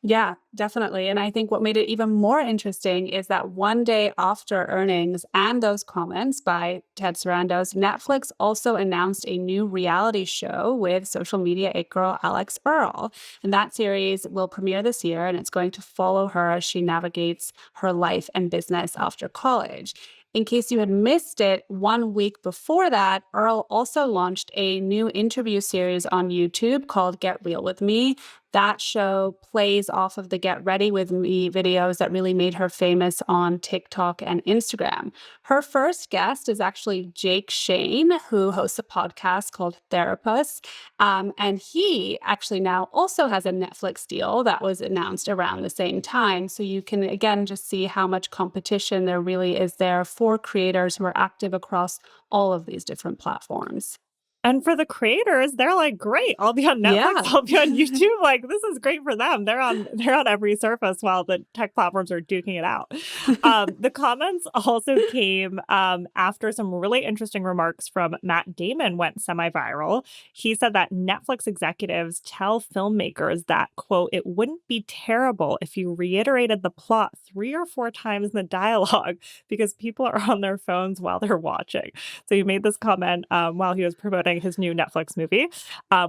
Yeah, definitely. And I think what made it even more interesting is that one day after earnings and those comments by Ted Sarandos, Netflix also announced a new reality show with social media it girl Alex Earl. And that series will premiere this year, and it's going to follow her as she navigates her life and business after college. In case you had missed it, 1 week before that, Earl also launched a new interview series on YouTube called Get Real With Me. That show plays off of the Get Ready With Me videos that really made her famous on TikTok and Instagram. Her first guest is actually Jake Shane, who hosts a podcast called Therapist. And he actually now also has a Netflix deal that was announced around the same time. So you can, again, just see how much competition there really is there for creators who are active across all of these different platforms. And for the creators, they're like, great, I'll be on Netflix, Yeah. I'll be on YouTube. Like, this is great for them. They're on every surface while the tech platforms are duking it out. The comments also came after some really interesting remarks from Matt Damon went semi-viral. He said that Netflix executives tell filmmakers that, quote, it wouldn't be terrible if you reiterated the plot 3 or 4 times in the dialogue because people are on their phones while they're watching. So he made this comment while he was promoting his new Netflix movie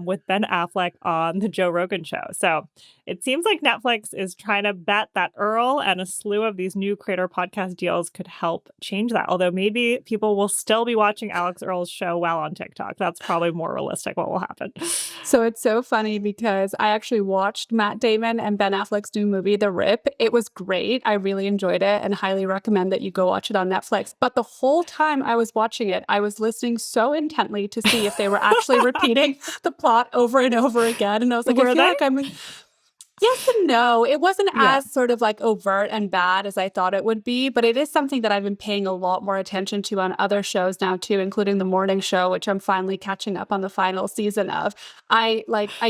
with Ben Affleck on the Joe Rogan show. So it seems like Netflix is trying to bet that Earl and a slew of these new creator podcast deals could help change that. Although maybe people will still be watching Alex Earl's show while on TikTok. That's probably more realistic what will happen. So it's so funny because I actually watched Matt Damon and Ben Affleck's new movie, The Rip. It was great. I really enjoyed it and highly recommend that you go watch it on Netflix. But the whole time I was watching it, I was listening so intently to see if they were actually repeating the plot over and over again. And I was like, I Were feel they? like I'm yes and no. It wasn't Yeah. as sort of like overt and bad as I thought it would be, but it is something that I've been paying a lot more attention to on other shows now too, including the morning show, which I'm finally catching up on the final season of. I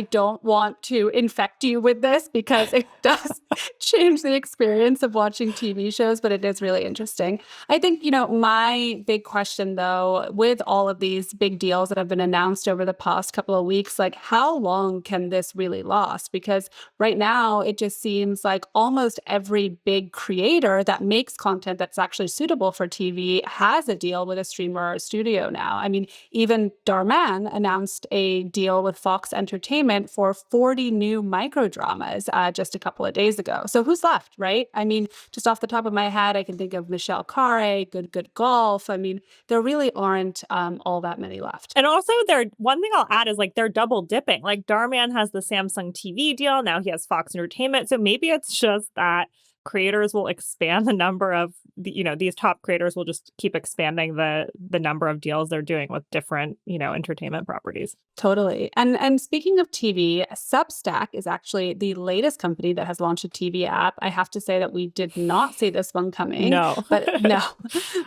don't want to infect you with this because it does change the experience of watching TV shows, but it is really interesting. I think, my big question though, with all of these big deals that have been announced over the past couple of weeks, like how long can this really last? Because right now, it just seems like almost every big creator that makes content that's actually suitable for TV has a deal with a streamer or studio now. I mean, even Darman announced a deal with Fox Entertainment for 40 new microdramas just a couple of days ago. So who's left, right? I mean, just off the top of my head, I can think of Michelle Carey, Good Good Golf. I mean, there really aren't all that many left. And also, they're one thing I'll add is like they're double dipping. Like Darman has the Samsung TV deal. Now he has Fox Entertainment. So maybe it's just that creators will expand the number of these top creators will just keep expanding the number of deals they're doing with different entertainment properties. Totally. And speaking of TV, Substack is actually the latest company that has launched a TV app. I have to say that we did not see this one coming, No. but no.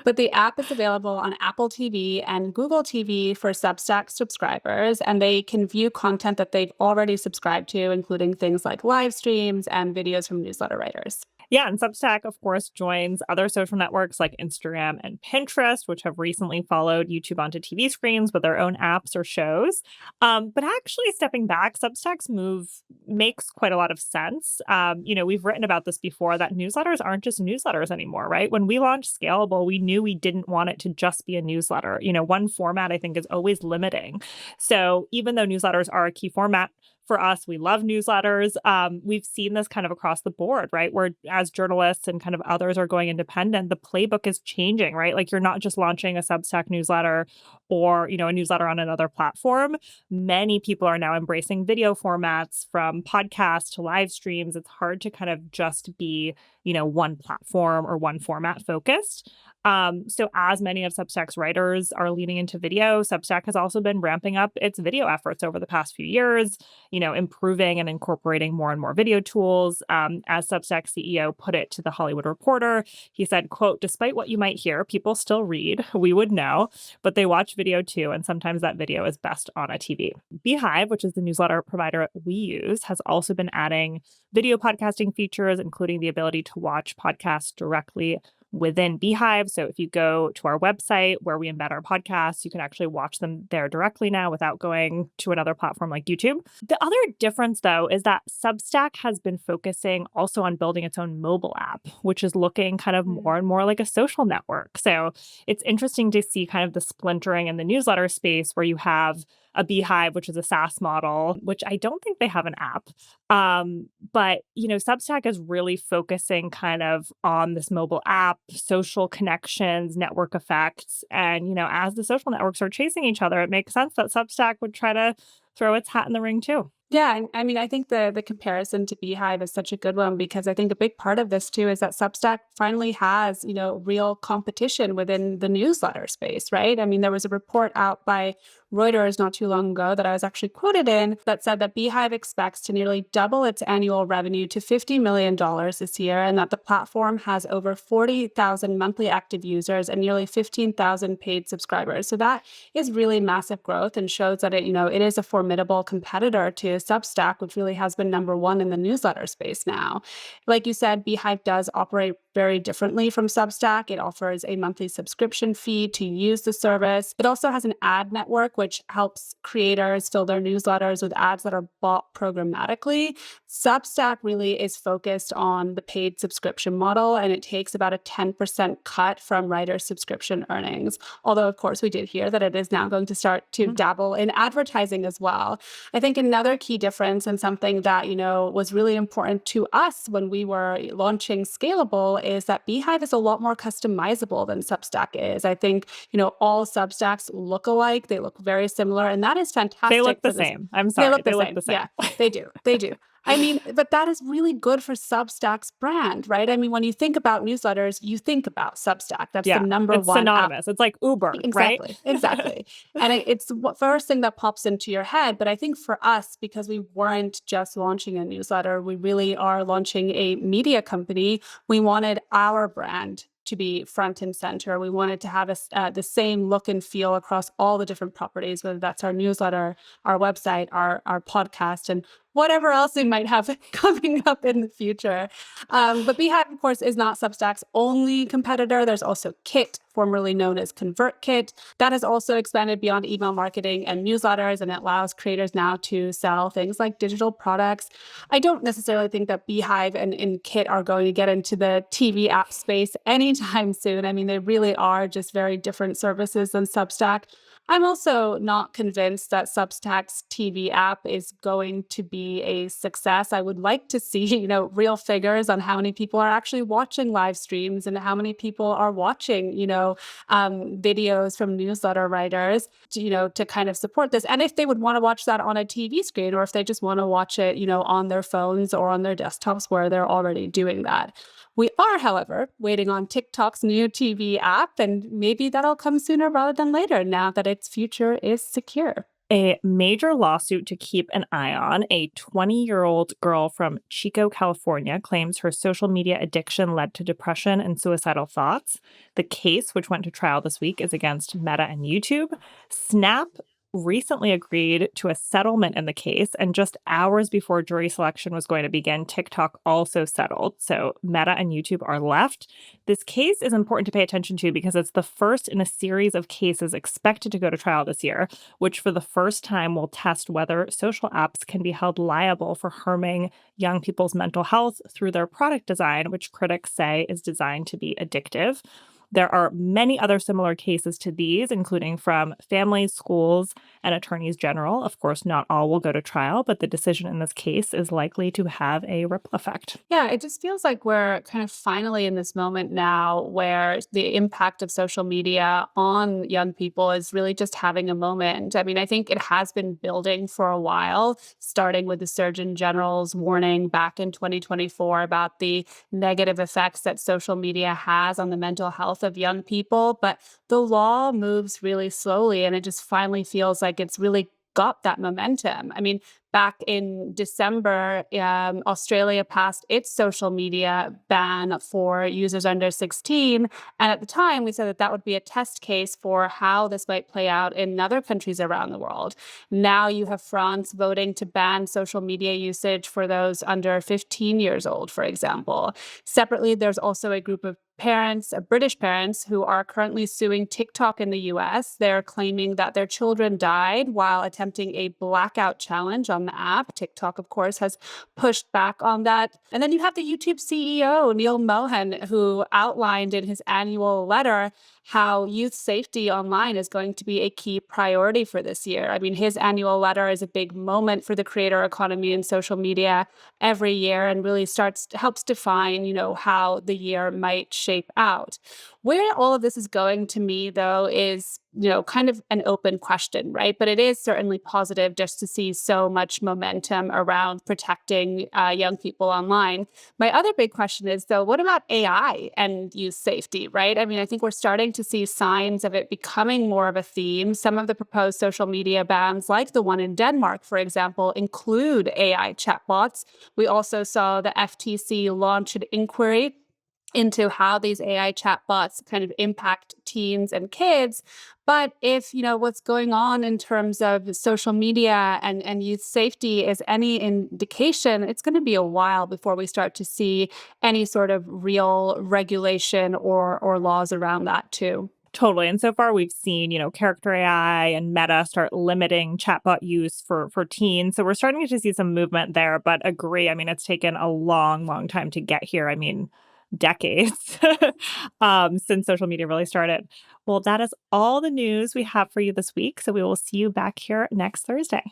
But the app is available on Apple TV and Google TV for Substack subscribers, and they can view content that they've already subscribed to, including things like live streams and videos from newsletter writers. Yeah, and Substack, of course, joins other social networks like Instagram and Pinterest, which have recently followed YouTube onto TV screens with their own apps or shows. But actually, stepping back, Substack's move makes quite a lot of sense. We've written about this before that newsletters aren't just newsletters anymore, right? When we launched Scalable, we knew we didn't want it to just be a newsletter. One format I think is always limiting. So even though newsletters are a key format, for us, we love newsletters. We've seen this kind of across the board, right? Where as journalists and kind of others are going independent, the playbook is changing, right? Like you're not just launching a Substack newsletter or, a newsletter on another platform. Many people are now embracing video formats from podcasts to live streams. It's hard to kind of just be, one platform or one format focused. So as many of Substack's writers are leaning into video, Substack has also been ramping up its video efforts over the past few years, improving and incorporating more and more video tools. As Substack CEO put it to the Hollywood Reporter, he said, quote, despite what you might hear, people still read, we would know, but they watch video too. And sometimes that video is best on a TV. Beehive, which is the newsletter provider we use, has also been adding video podcasting features, including the ability to watch podcasts directly within Beehive. So if you go to our website where we embed our podcasts, you can actually watch them there directly now without going to another platform like YouTube. The other difference, though, is that Substack has been focusing also on building its own mobile app, which is looking kind of more and more like a social network. So it's interesting to see kind of the splintering in the newsletter space where you have a Beehive, which is a SaaS model, which I don't think they have an app. But, Substack is really focusing kind of on this mobile app, social connections, network effects. And, as the social networks are chasing each other, it makes sense that Substack would try to throw its hat in the ring too. Yeah, and I mean, I think the comparison to Beehive is such a good one because I think a big part of this too is that Substack finally has, real competition within the newsletter space, right? I mean, there was a report out by Reuters not too long ago that I was actually quoted in that said that Beehive expects to nearly double its annual revenue to $50 million this year, and that the platform has over 40,000 monthly active users and nearly 15,000 paid subscribers. So that is really massive growth and shows that it is a formidable competitor to Substack, which really has been number one in the newsletter space now. Like you said, Beehive does operate very differently from Substack. It offers a monthly subscription fee to use the service. It also has an ad network, which helps creators fill their newsletters with ads that are bought programmatically. Substack really is focused on the paid subscription model, and it takes about a 10% cut from writer subscription earnings. Although, of course, we did hear that it is now going to start to dabble in advertising as well. I think another key difference and something that, was really important to us when we were launching Scalable is that Beehive is a lot more customizable than Substack is. I think, all Substacks look alike. They look very similar, and that is fantastic. They look the same. I'm sorry. They look the same. Yeah, they do. They do. I mean, but that is really good for Substack's brand, right? I mean, when you think about newsletters, you think about Substack. That's the number it's one. synonymous. It's like Uber, exactly, right? Exactly. And it's the first thing that pops into your head. But I think for us, because we weren't just launching a newsletter, we really are launching a media company. We wanted our brand to be front and center. We wanted to have the same look and feel across all the different properties, whether that's our newsletter, our website, our podcast, and whatever else we might have coming up in the future. But Beehive, of course, is not Substack's only competitor. There's also Kit, formerly known as ConvertKit. That has also expanded beyond email marketing and newsletters, and it allows creators now to sell things like digital products. I don't necessarily think that Beehive and Kit are going to get into the TV app space anytime soon. I mean, they really are just very different services than Substack. I'm also not convinced that Substack's TV app is going to be a success. I would like to see, real figures on how many people are actually watching live streams and how many people are watching, videos from newsletter writers, to kind of support this. And if they would want to watch that on a TV screen, or if they just want to watch it, on their phones or on their desktops where they're already doing that. We are, however, waiting on TikTok's new TV app, and maybe that'll come sooner rather than later now that its future is secure. A major lawsuit to keep an eye on. A 20-year-old girl from Chico, California, claims her social media addiction led to depression and suicidal thoughts. The case, which went to trial this week, is against Meta and YouTube. Snap recently agreed to a settlement in the case, and just hours before jury selection was going to begin, TikTok also settled. So Meta and YouTube are left. This case is important to pay attention to because it's the first in a series of cases expected to go to trial this year, which for the first time will test whether social apps can be held liable for harming young people's mental health through their product design, which critics say is designed to be addictive. There are many other similar cases to these, including from families, schools, and attorneys general. Of course, not all will go to trial, but the decision in this case is likely to have a ripple effect. Yeah, it just feels like we're kind of finally in this moment now where the impact of social media on young people is really just having a moment. I mean, I think it has been building for a while, starting with the Surgeon General's warning back in 2024 about the negative effects that social media has on the mental health of young people. But the law moves really slowly, and it just finally feels like it's really got that momentum. I mean, back in December, Australia passed its social media ban for users under 16. And at the time, we said that that would be a test case for how this might play out in other countries around the world. Now you have France voting to ban social media usage for those under 15 years old, for example. Separately, there's also a group of parents, British parents, who are currently suing TikTok in the US. They're claiming that their children died while attempting a blackout challenge on the app. TikTok, of course, has pushed back on that. And then you have the YouTube CEO, Neil Mohan, who outlined in his annual letter how youth safety online is going to be a key priority for this year. I mean, his annual letter is a big moment for the creator economy and social media every year, and really helps define, how the year might shape out. Where all of this is going to me, though, is, kind of an open question, right? But it is certainly positive just to see so much momentum around protecting young people online. My other big question is, though, what about AI and youth safety, right? I mean, I think we're starting to see signs of it becoming more of a theme. Some of the proposed social media bans, like the one in Denmark, for example, include AI chatbots. We also saw the FTC launch an inquiry into how these AI chatbots kind of impact teens and kids. But if, what's going on in terms of social media and youth safety is any indication, it's going to be a while before we start to see any sort of real regulation or laws around that too. Totally. And so far, we've seen, Character AI and Meta start limiting chatbot use for teens. So we're starting to see some movement there, but agree. I mean, it's taken a long, long time to get here. I mean, decades since social media really started. Well, that is all the news we have for you this week. So we will see you back here next Thursday.